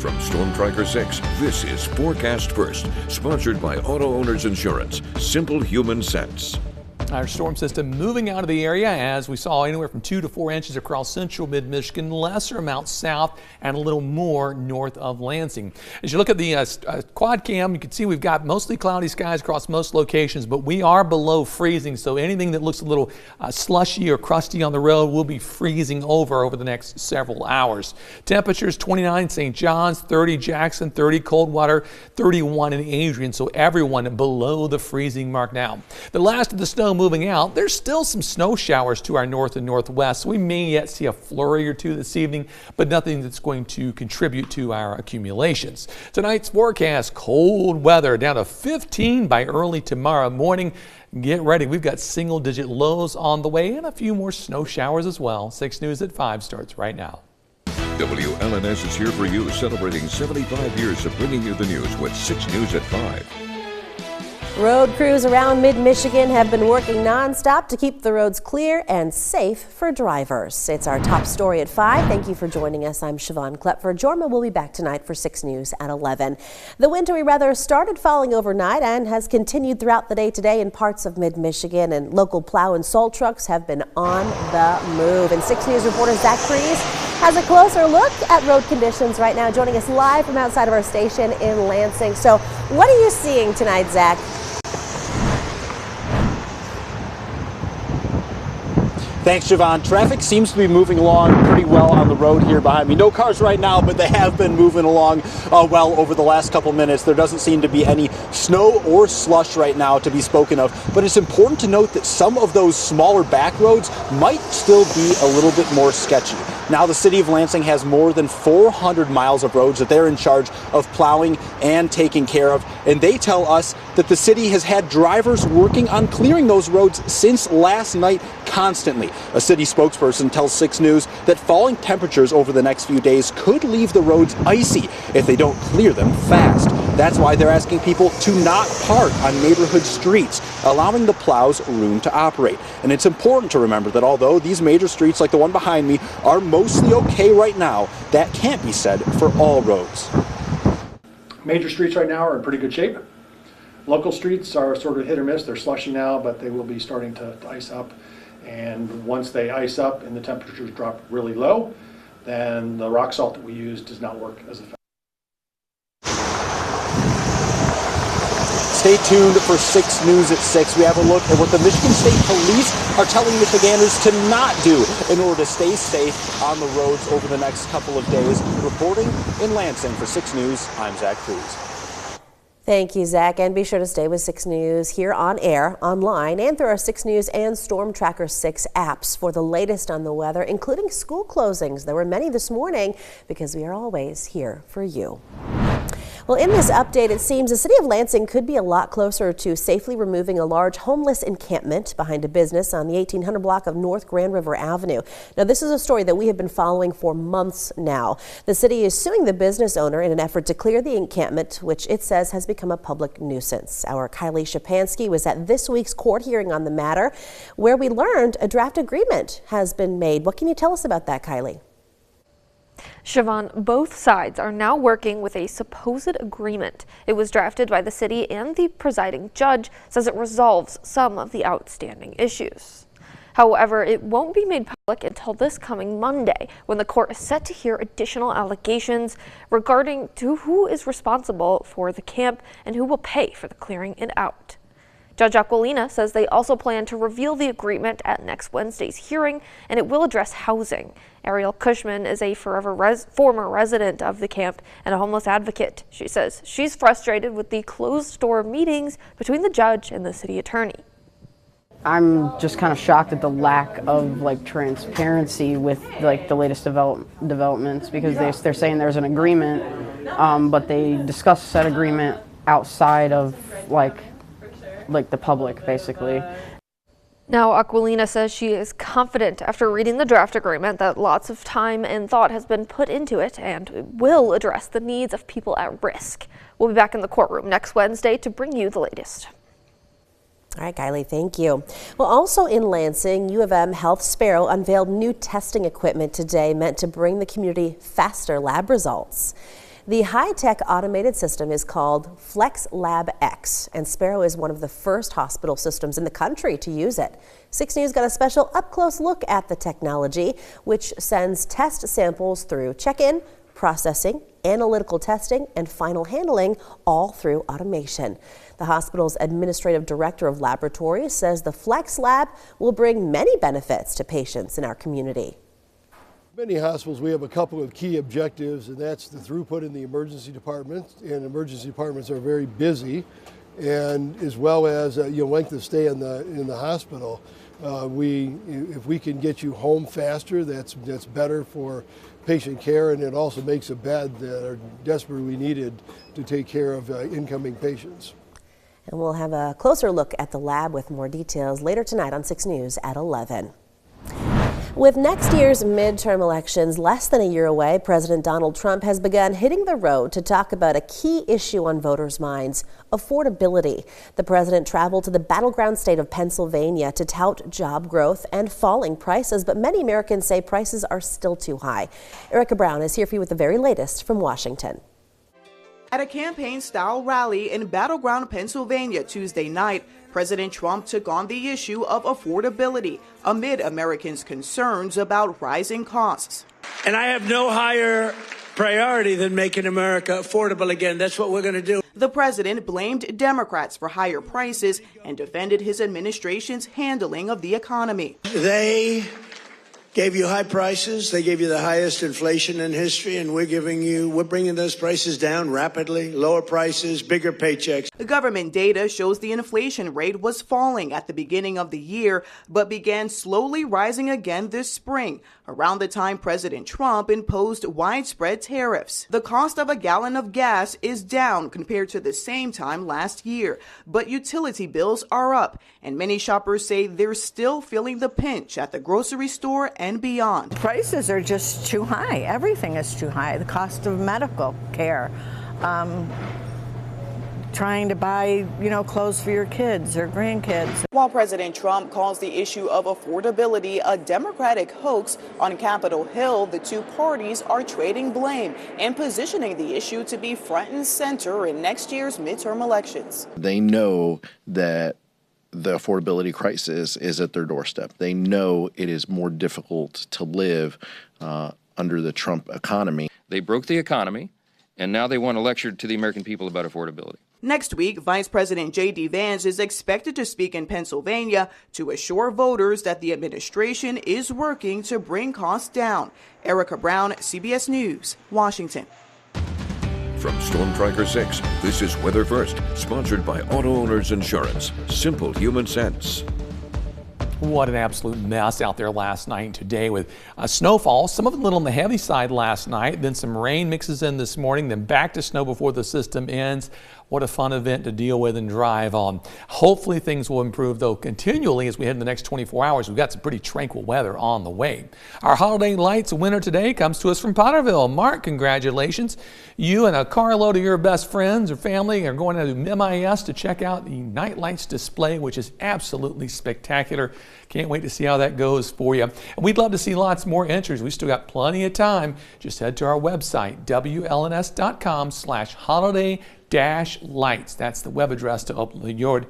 From Storm Tracker 6, this is Forecast First, sponsored by Auto Owners Insurance. Simple human sense. Our storm system moving out of the area, as we saw, anywhere from 2 to 4 inches across central mid-Michigan, lesser amount south and a little more north of Lansing. As you look at the quad cam, you can see we've got mostly cloudy skies across most locations, but we are below freezing, so anything that looks a little slushy or crusty on the road will be freezing over the next several hours. Temperatures 29 St. John's, 30 Jackson, 30 Coldwater, 31 in Adrian, so everyone below the freezing mark now. The last of the snow moving out. There's still some snow showers to our north and northwest, so we may yet see a flurry or two this evening, but nothing that's going to contribute to our accumulations. Tonight's forecast, cold weather down to 15 by early tomorrow morning. Get ready. We've got single-digit lows on the way and a few more snow showers as well. 6 News at 5 starts right now. WLNS is here for you, celebrating 75 years of bringing you the news with 6 News at 5. Road crews around mid-Michigan have been working nonstop to keep the roads clear and safe for drivers. It's our top story at 5. Thank you for joining us. I'm Siobhan Klepfer. Jorma will be back tonight for 6 News at 11. The wintry weather started falling overnight and has continued throughout the day today in parts of mid-Michigan, and local plow and salt trucks have been on the move. And 6 News reporter Zach Fries has a closer look at road conditions right now, joining us live from outside of our station in Lansing. So what are you seeing tonight, Zach? Thanks, Siobhan. Traffic seems to be moving along pretty well on the road here behind me. No cars right now, but they have been moving along well over the last couple minutes. There doesn't seem to be any snow or slush right now to be spoken of, but it's important to note that some of those smaller back roads might still be a little bit more sketchy. Now, the city of Lansing has more than 400 miles of roads that they're in charge of plowing and taking care of, and they tell us that the city has had drivers working on clearing those roads since last night constantly. A city spokesperson tells 6 News that falling temperatures over the next few days could leave the roads icy if they don't clear them fast. That's why they're asking people to not park on neighborhood streets, allowing the plows room to operate. And it's important to remember that although these major streets like the one behind me are mostly okay right now, that can't be said for all roads. Major streets right now are in pretty good shape. Local streets are sort of hit or miss. They're slushy now, but they will be starting to ice up. And once they ice up and the temperatures drop really low, then the rock salt that we use does not work as effectively. Stay tuned for 6 News at 6. We have a look at what the Michigan State Police are telling Michiganders to not do in order to stay safe on the roads over the next couple of days. Reporting in Lansing for 6 News, I'm Zach Cruz. Thank you, Zach, and be sure to stay with 6 News here on air, online, and through our 6 News and Storm Tracker 6 apps for the latest on the weather, including school closings. There were many this morning because we are always here for you. Well, in this update, it seems the city of Lansing could be a lot closer to safely removing a large homeless encampment behind a business on the 1800 block of North Grand River Avenue. Now, this is a story that we have been following for months now. The city is suing the business owner in an effort to clear the encampment, which it says has become a public nuisance. Our Kylie Shapansky was at this week's court hearing on the matter, where we learned a draft agreement has been made. What can you tell us about that, Kylie? Siobhan, both sides are now working with a supposed agreement. It was drafted by the city, and the presiding judge says it resolves some of the outstanding issues. However, it won't be made public until this coming Monday, when the court is set to hear additional allegations regarding to who is responsible for the camp and who will pay for the clearing it out. Judge Aquilina says they also plan to reveal the agreement at next Wednesday's hearing, and it will address housing. Ariel Cushman is a former resident of the camp and a homeless advocate. She says she's frustrated with the closed-door meetings between the judge and the city attorney. I'm just kind of shocked at the lack of transparency with the latest developments, because they're saying there's an agreement, but they discuss that agreement outside of the public, basically. Now, Aquilina says she is confident after reading the draft agreement that lots of time and thought has been put into it and will address the needs of people at risk. We'll be back in the courtroom next Wednesday to bring you the latest. All right, Kylie, thank you. Well, also in Lansing, U of M Health Sparrow unveiled new testing equipment today meant to bring the community faster lab results. The high-tech automated system is called FlexLab X, and Sparrow is one of the first hospital systems in the country to use it. 6 News got a special up-close look at the technology, which sends test samples through check-in, processing, analytical testing, and final handling, all through automation. The hospital's administrative director of laboratories says the Flex Lab will bring many benefits to patients in our community. Many hospitals, we have a couple of key objectives, and that's the throughput in the emergency department, and emergency departments are very busy, and as well as length of stay in the hospital. If we can get you home faster, that's better for patient care, and it also makes a bed that are desperately needed to take care of incoming patients. And we'll have a closer look at the lab with more details later tonight on 6 News at 11. With next year's midterm elections less than a year away, President Donald Trump has begun hitting the road to talk about a key issue on voters' minds: affordability. The president traveled to the battleground state of Pennsylvania to tout job growth and falling prices, but many Americans say prices are still too high. Erica Brown is here for you with the very latest from Washington. At a campaign-style rally in battleground Pennsylvania Tuesday night, President Trump took on the issue of affordability amid Americans' concerns about rising costs. And I have no higher priority than making America affordable again. That's what we're going to do. The president blamed Democrats for higher prices and defended his administration's handling of the economy. They gave you high prices. They gave you the highest inflation in history, and we're bringing those prices down rapidly. Lower prices, bigger paychecks. The government data shows the inflation rate was falling at the beginning of the year, but began slowly rising again this spring, around the time President Trump imposed widespread tariffs. The cost of a gallon of gas is down compared to the same time last year, but utility bills are up, and many shoppers say they're still feeling the pinch at the grocery store and beyond. Prices are just too high. Everything is too high. The cost of medical care, trying to buy, clothes for your kids or grandkids. While President Trump calls the issue of affordability a Democratic hoax, on Capitol Hill, the two parties are trading blame and positioning the issue to be front and center in next year's midterm elections. They know that the affordability crisis is at their doorstep. They know it is more difficult to live under the Trump economy. They broke the economy, and now they want to lecture to the American people about affordability. Next week, Vice President J.D. Vance is expected to speak in Pennsylvania to assure voters that the administration is working to bring costs down. Erica Brown, CBS News, Washington. From Storm Tracker 6, this is Weather First, sponsored by Auto Owners Insurance. Simple human sense. What an absolute mess out there last night and today with snowfall. Some of it a little on the heavy side last night, then some rain mixes in this morning, then back to snow before the system ends. What a fun event to deal with and drive on. Hopefully things will improve, though, continually as we head in the next 24 hours. We've got some pretty tranquil weather on the way. Our Holiday Lights winner today comes to us from Potterville. Mark, congratulations. You and a carload of your best friends or family are going to MIS to check out the Night Lights display, which is absolutely spectacular. Can't wait to see how that goes for you. And we'd love to see lots more entries. We still got plenty of time. Just head to our website, WLNS.com/holiday-lights. That's the web address to upload your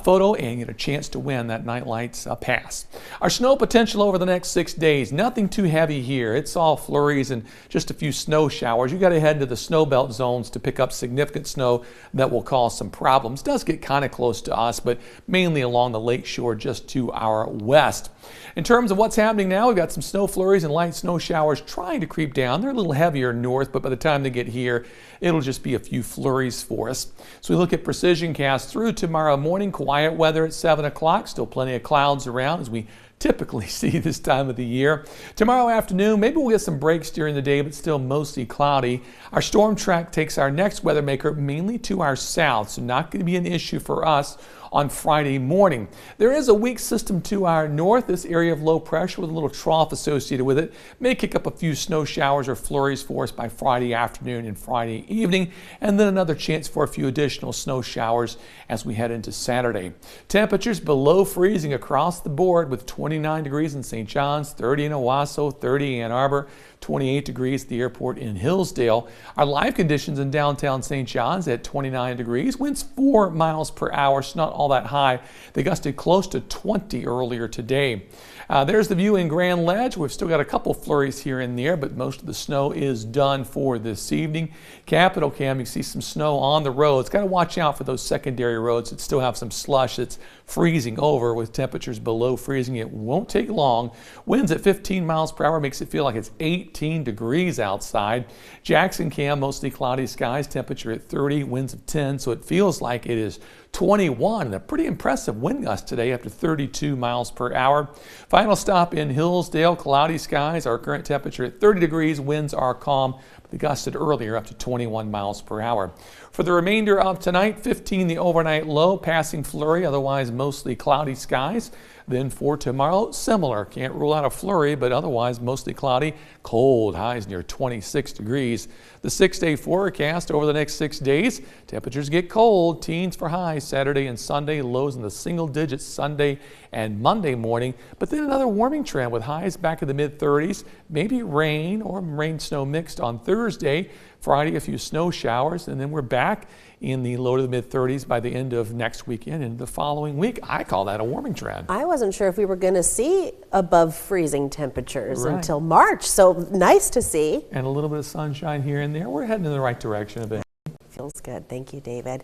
photo and get a chance to win that Night Lights pass. Our snow potential over the next 6 days, nothing too heavy here. It's all flurries and just a few snow showers. You got to head to the snow belt zones to pick up significant snow that will cause some problems. It does get kind of close to us, but mainly along the lake shore just to our west. In terms of what's happening now, we've got some snow flurries and light snow showers trying to creep down. They're a little heavier north, but by the time they get here, it'll just be a few flurries for us. So we look at precision cast through tomorrow morning. Quiet weather at 7 o'clock. Still plenty of clouds around as we typically see this time of the year. Tomorrow afternoon, maybe we'll get some breaks during the day, but still mostly cloudy. Our storm track takes our next weather maker mainly to our south, so not going to be an issue for us on Friday morning. There is a weak system to our north, this area of low pressure with a little trough associated with it. May kick up a few snow showers or flurries for us by Friday afternoon and Friday evening, and then another chance for a few additional snow showers as we head into Saturday. Temperatures below freezing across the board with 29 degrees in St. John's, 30 in Owasso, 30 in Ann Arbor, 28 degrees at the airport in Hillsdale. Our live conditions in downtown St. John's at 29 degrees. Winds 4 miles per hour, so not all that high. They gusted close to 20 earlier today. There's the view in Grand Ledge. We've still got a couple flurries here and there, but most of the snow is done for this evening. Capitol Cam, you see some snow on the roads. Got to watch out for those secondary roads that still have some slush that's freezing over with temperatures below freezing. It won't take long. Winds at 15 miles per hour makes it feel like it's 18 degrees outside. Jackson Cam, mostly cloudy skies, temperature at 30, winds of 10, so it feels like it is 21, and a pretty impressive wind gust today up to 32 miles per hour. Final stop in Hillsdale, cloudy skies, our current temperature at 30 degrees, winds are calm, but they gusted earlier up to 21 miles per hour. For the remainder of tonight, 15 the overnight low, passing flurry, otherwise mostly cloudy skies. Then for tomorrow, similar. Can't rule out a flurry, but otherwise mostly cloudy. Cold, highs near 26 degrees. The 6-day forecast over the next 6 days. Temperatures get cold. Teens for highs Saturday and Sunday. Lows in the single digits Sunday and Monday morning. But then another warming trend with highs back in the mid-30s. Maybe rain or rain-snow mixed on Thursday. Friday, a few snow showers. And then we're back in the low to the mid-30s by the end of next weekend and the following week. I call that a warming trend. I wasn't sure if we were going to see above freezing temperatures until March, so nice to see. And a little bit of sunshine here and there. We're heading in the right direction a bit. Feels good. Thank you, David.